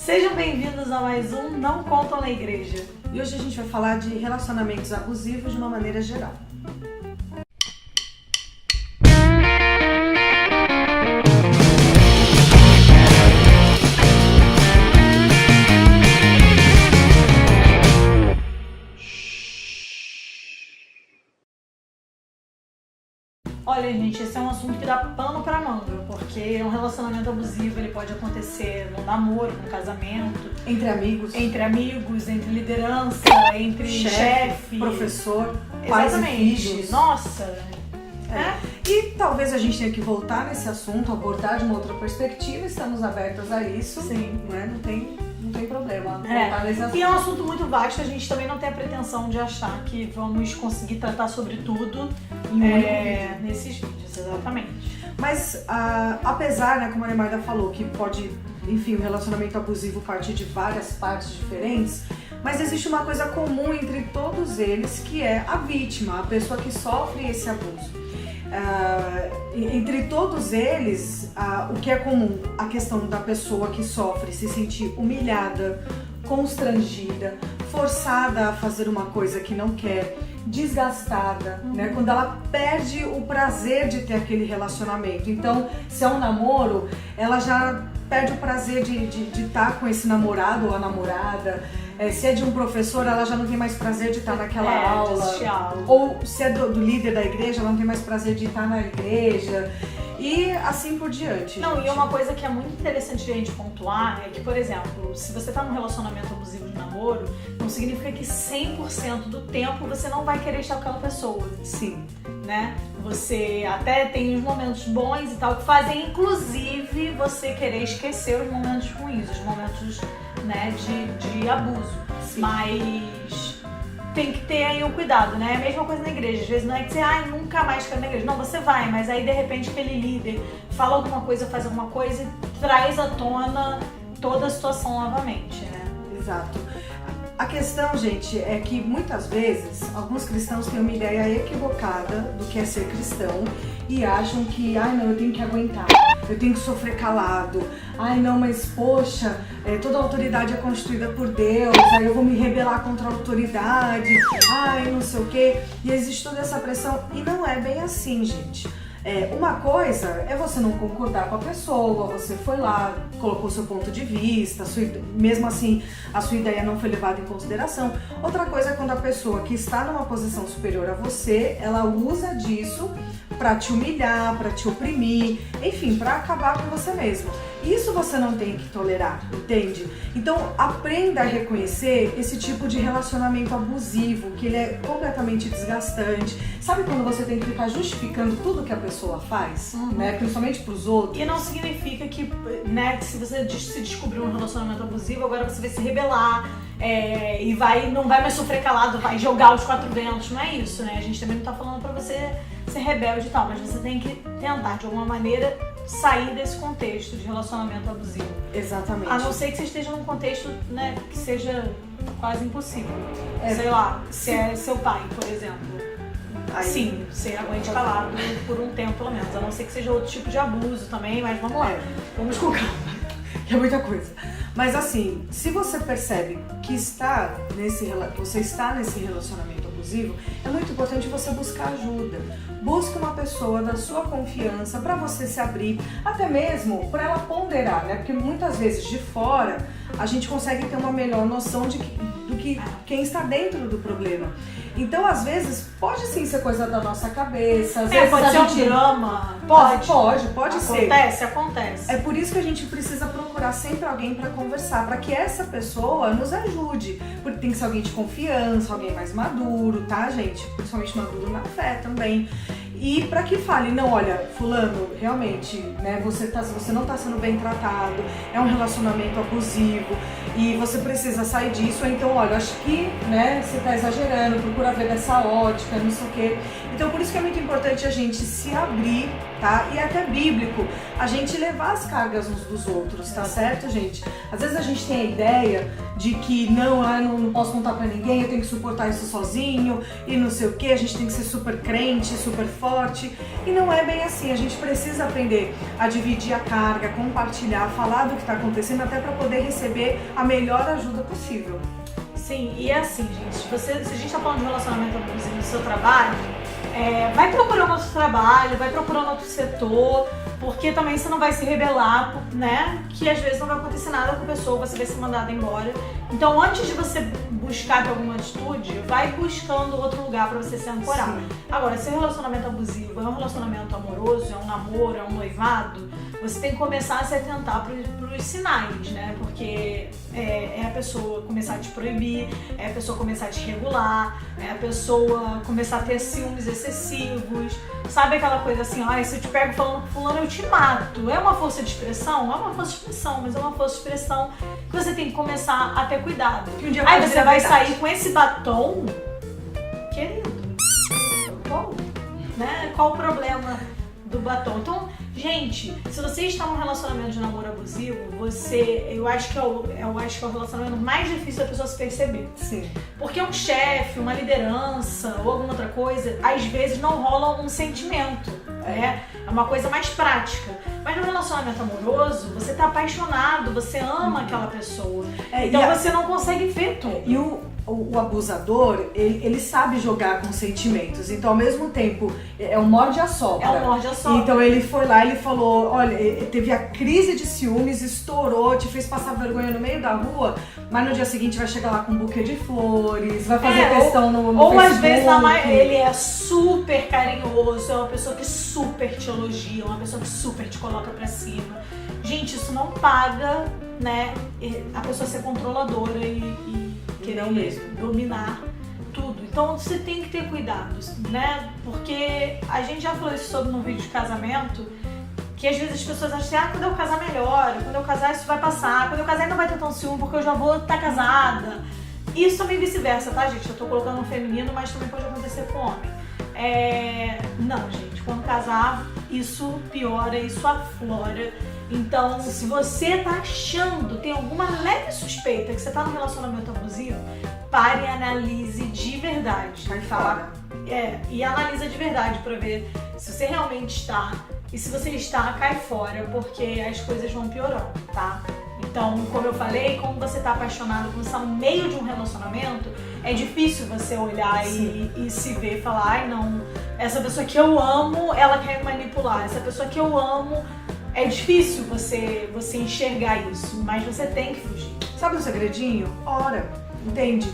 Sejam bem-vindos a mais um Não Contam na Igreja. E hoje a gente vai falar de relacionamentos abusivos de uma maneira geral. Olha, gente, esse é um assunto que dá pano pra manga, porque um relacionamento abusivo ele pode acontecer no namoro, no casamento, Entre amigos, entre liderança, entre chefe, professor, pais e filhos. Nossa! E talvez a gente tenha que voltar nesse assunto, abordar de uma outra perspectiva, estamos abertas a isso. Sim. Não é? Não tem problema voltar nesse assunto. E é um assunto muito vasto, a gente também não tem a pretensão de achar que vamos conseguir tratar sobre tudo nesses vídeos, exatamente. Mas apesar, né, como a Nemarda falou, que pode, enfim, o relacionamento abusivo partir de várias partes diferentes, mas existe uma coisa comum entre todos eles, que é a vítima, a pessoa que sofre esse abuso. Entre todos eles, o que é comum? A questão da pessoa que sofre se sentir humilhada, constrangida, forçada a fazer uma coisa que não quer, desgastada, né? Quando ela perde o prazer de ter aquele relacionamento. Então, se é um namoro, ela já perde o prazer de estar com esse namorado ou a namorada. Se é de um professor, ela já não tem mais prazer de estar naquela aula. Ou se é do líder da igreja, ela não tem mais prazer de estar na igreja. E assim por diante. Não, e uma coisa que é muito interessante de a gente pontuar é que, por exemplo, se você tá num relacionamento abusivo de namoro, não significa que 100% do tempo você não vai querer estar com aquela pessoa. Sim. Né? Você até tem os momentos bons e tal, que fazem inclusive você querer esquecer os momentos ruins, os momentos, né, de abuso. Sim. Mas tem que ter aí um cuidado, né? É a mesma coisa na igreja. Às vezes não é que você, nunca mais quero na igreja. Não, você vai, mas aí de repente aquele líder fala alguma coisa, faz alguma coisa e traz à tona toda a situação novamente, né? Exato. A questão, gente, é que muitas vezes alguns cristãos têm uma ideia equivocada do que é ser cristão e acham que, não, eu tenho que aguentar, eu tenho que sofrer calado, não, mas poxa, toda autoridade é constituída por Deus, aí eu vou me rebelar contra a autoridade, não sei o quê, e existe toda essa pressão, e não é bem assim, gente. Uma coisa é você não concordar com a pessoa, você foi lá, colocou seu ponto de vista, mesmo assim a sua ideia não foi levada em consideração. Outra coisa é quando a pessoa que está numa posição superior a você, ela usa disso para te humilhar, para te oprimir, enfim, para acabar com você mesmo. Isso você não tem que tolerar, entende? Então aprenda a reconhecer esse tipo de relacionamento abusivo, que ele é completamente desgastante. Sabe quando você tem que ficar justificando tudo que a pessoa faz, né? Principalmente pros outros? E não significa que, né, se você se descobrir um relacionamento abusivo, agora você vai se rebelar e não vai mais sofrer calado, vai jogar os quatro ventos. Não é isso, né? A gente também não tá falando pra você ser rebelde e tal, mas você tem que tentar, de alguma maneira, sair desse contexto de relacionamento abusivo. Exatamente. A não ser que você esteja num contexto, né, que seja quase impossível. Sei lá, se é seu pai, por exemplo. Sim, você aguente calado por um tempo, pelo menos. A não ser que seja outro tipo de abuso também, mas vamos lá. Vamos com calma. É muita coisa. Mas assim, se você percebe que você está nesse relacionamento abusivo, é muito importante você buscar ajuda. Busque uma pessoa da sua confiança para você se abrir, até mesmo para ela ponderar, né? Porque muitas vezes de fora a gente consegue ter uma melhor noção do que quem está dentro do problema. Então, às vezes, pode sim ser coisa da nossa cabeça. Às vezes pode ser um drama. Pode ser. Acontece. É por isso que a gente precisa procurar sempre alguém para conversar, para que essa pessoa nos ajude. Porque tem que ser alguém de confiança, alguém mais maduro, tá, gente? Principalmente maduro na fé também. E para que fale, não, olha, fulano, realmente, né, você não tá sendo bem tratado, é um relacionamento abusivo e você precisa sair disso, ou então, olha, acho que, né, você tá exagerando, procura ver dessa ótica, não sei o quê. Então, por isso que é muito importante a gente se abrir, tá? E até bíblico, a gente levar as cargas uns dos outros, tá certo, gente? Às vezes a gente tem a ideia de que não, eu não posso contar pra ninguém, eu tenho que suportar isso sozinho e não sei o que, a gente tem que ser super crente, super forte. E não é bem assim, a gente precisa aprender a dividir a carga, compartilhar, falar do que tá acontecendo até pra poder receber a melhor ajuda possível. Sim, e é assim, gente, se a gente tá falando de relacionamento abusivo no seu trabalho, vai procurando outro trabalho, vai procurando outro setor, porque também você não vai se rebelar, né? Que às vezes não vai acontecer nada com a pessoa, você vai ser mandado embora. Então, antes de você buscar alguma atitude, vai buscando outro lugar pra você se ancorar. Sim. Agora, se é um relacionamento abusivo, é um relacionamento amoroso, é um namoro, é um noivado, você tem que começar a se atentar pros sinais, né? Porque é a pessoa começar a te proibir, é a pessoa começar a te regular, é a pessoa começar a ter ciúmes excessivos. Sabe aquela coisa assim, se eu te pego falando com fulano, eu te mato. É uma força de expressão? É uma força de expressão, mas é uma força de expressão que você tem que começar a ter cuidado. Aí você vai sair com esse batom, querido, qual o problema do batom? Então, gente, se você está num relacionamento de namoro abusivo, eu acho que é o relacionamento mais difícil da pessoa se perceber. Sim. Porque um chefe, uma liderança ou alguma outra coisa, às vezes não rola um sentimento, né? É uma coisa mais prática. Mas no relacionamento amoroso, você tá apaixonado, você ama aquela pessoa. Então você não consegue ver tudo. E o abusador, ele sabe jogar com sentimentos. Então, ao mesmo tempo, é um morde-a-sopra. É um morde-a-sopra. Então, ele foi lá, ele falou, olha, teve a crise de ciúmes, estourou, te fez passar vergonha no meio da rua, mas no dia seguinte vai chegar lá com um buquê de flores, vai fazer questão no ou Facebook. Às vezes ele é super carinhoso, é uma pessoa que super te elogia, uma pessoa que super te coloca pra cima. Gente, isso não paga, né, a pessoa ser controladora e querer mesmo dominar tudo. Então você tem que ter cuidado, né? Porque a gente já falou isso sobre num vídeo de casamento, que às vezes as pessoas acham assim, quando eu casar melhora, quando eu casar isso vai passar, quando eu casar não vai ter tão ciúme porque eu já vou estar casada. Isso também vice-versa, tá, gente? Eu tô colocando um feminino, mas também pode acontecer com homem. Não, gente, quando casar, isso piora, isso aflora. Então, se você tá achando, tem alguma leve suspeita que você tá num relacionamento abusivo, pare e analise de verdade. Vai falar. E analisa de verdade pra ver se você realmente está. E se você está, cai fora, porque as coisas vão piorando, tá? Então, como eu falei, como você tá apaixonado, quando você tá no meio de um relacionamento, é difícil você olhar e se ver e falar, não, essa pessoa que eu amo, ela quer me manipular, essa pessoa que eu amo. É difícil você enxergar isso, mas você tem que fugir. Sabe o segredinho? Ora, entende?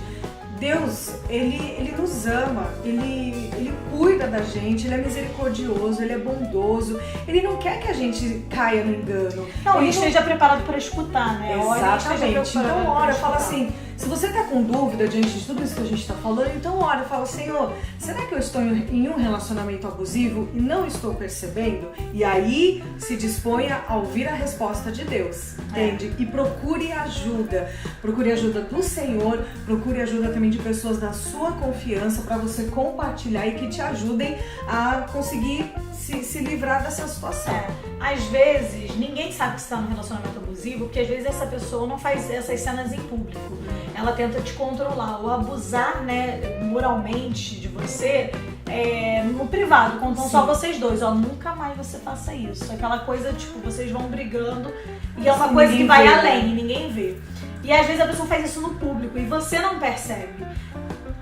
Deus, ele nos ama, ele cuida da gente, ele é misericordioso, ele é bondoso, ele não quer que a gente caia no engano. Não, ele esteja preparado para escutar, né? Exatamente. Então, ora, fala assim, se você tá com dúvida diante de tudo isso que a gente tá falando, então ora, fala, Senhor, será que eu estou em um relacionamento abusivo e não estou percebendo? E aí se disponha a ouvir a resposta de Deus, entende? E procure ajuda do Senhor, procure ajuda também de pessoas da sua confiança para você compartilhar e que te ajudem a conseguir se livrar dessa situação. Às vezes, ninguém sabe que você está num relacionamento abusivo, porque às vezes essa pessoa não faz essas cenas em público. Ela tenta te controlar ou abusar, né, moralmente de você no privado, quando estão só vocês dois. Nunca mais você faça isso. Aquela coisa, tipo, vocês vão brigando e é uma coisa que vai além e ninguém vê. E às vezes a pessoa faz isso no público e você não percebe.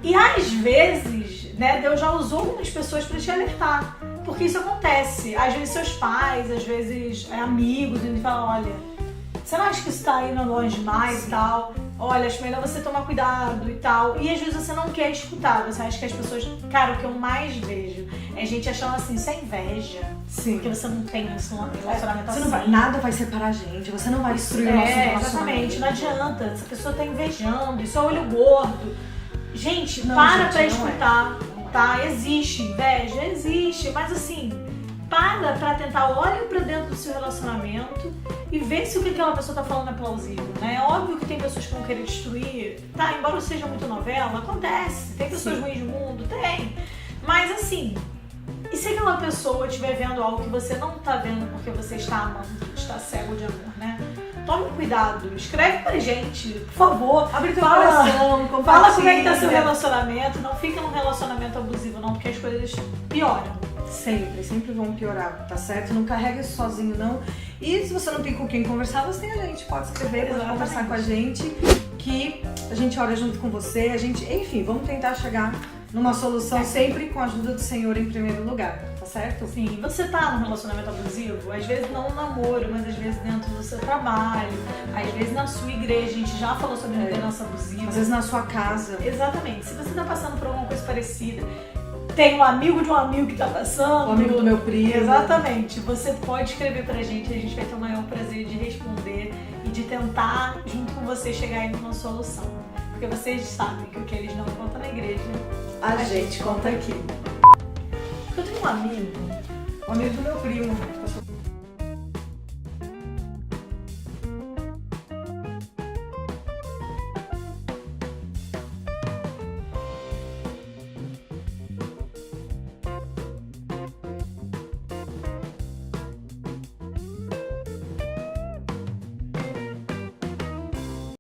E às vezes, né, Deus já usou algumas pessoas para te alertar. Porque isso acontece. Às vezes seus pais, às vezes amigos, eles falam, olha, você não acha que isso tá indo longe demais e tal? Olha, acho melhor você tomar cuidado e tal. E às vezes você não quer escutar, você acha que as pessoas... Cara, o que eu mais vejo é gente achando assim, isso é inveja. Sim. Porque você não tem esse relacionamento assim. Nada vai separar a gente, você não vai destruir o nosso relacionamento. Exatamente, não adianta. Essa pessoa tá invejando, isso é olho gordo. Gente, não, para gente, pra escutar, tá? Existe inveja, existe, mas assim, pra tentar, olha pra dentro do seu relacionamento e vê se o que aquela pessoa tá falando é plausível, né? É óbvio que tem pessoas que vão querer destruir, tá? Embora seja muito novela, acontece, tem pessoas ruins no mundo, tem. Mas assim, e se aquela pessoa estiver vendo algo que você não tá vendo porque você está amando, está cego de amor, né? tome cuidado, escreve pra gente, por favor. Abre teu Fala- coração, compartilha. Fala como é que tá seu relacionamento, não fica num relacionamento abusivo não, porque as coisas pioram. Sempre vão piorar, tá certo? Não carrega isso sozinho, não. E se você não tem com quem conversar, você tem a gente. Pode escrever, pode Exatamente. conversar com a gente, que a gente ora junto com você. Enfim, vamos tentar chegar numa solução sempre com a ajuda do Senhor em primeiro lugar, tá certo? Sim, você tá num relacionamento abusivo, às vezes não no namoro, mas às vezes dentro do seu trabalho, às vezes na sua igreja, a gente já falou sobre liderança abusiva. Às vezes na sua casa. Exatamente, se você tá passando por alguma coisa parecida, tem um amigo de um amigo que tá passando. O amigo do meu primo. Exatamente, você pode escrever pra gente, a gente vai ter o maior prazer de responder e de tentar, junto com você, chegar aí numa solução. Porque vocês sabem que o que eles não contam na igreja, A gente conta aqui. eu tenho um amigo. O amigo do meu primo.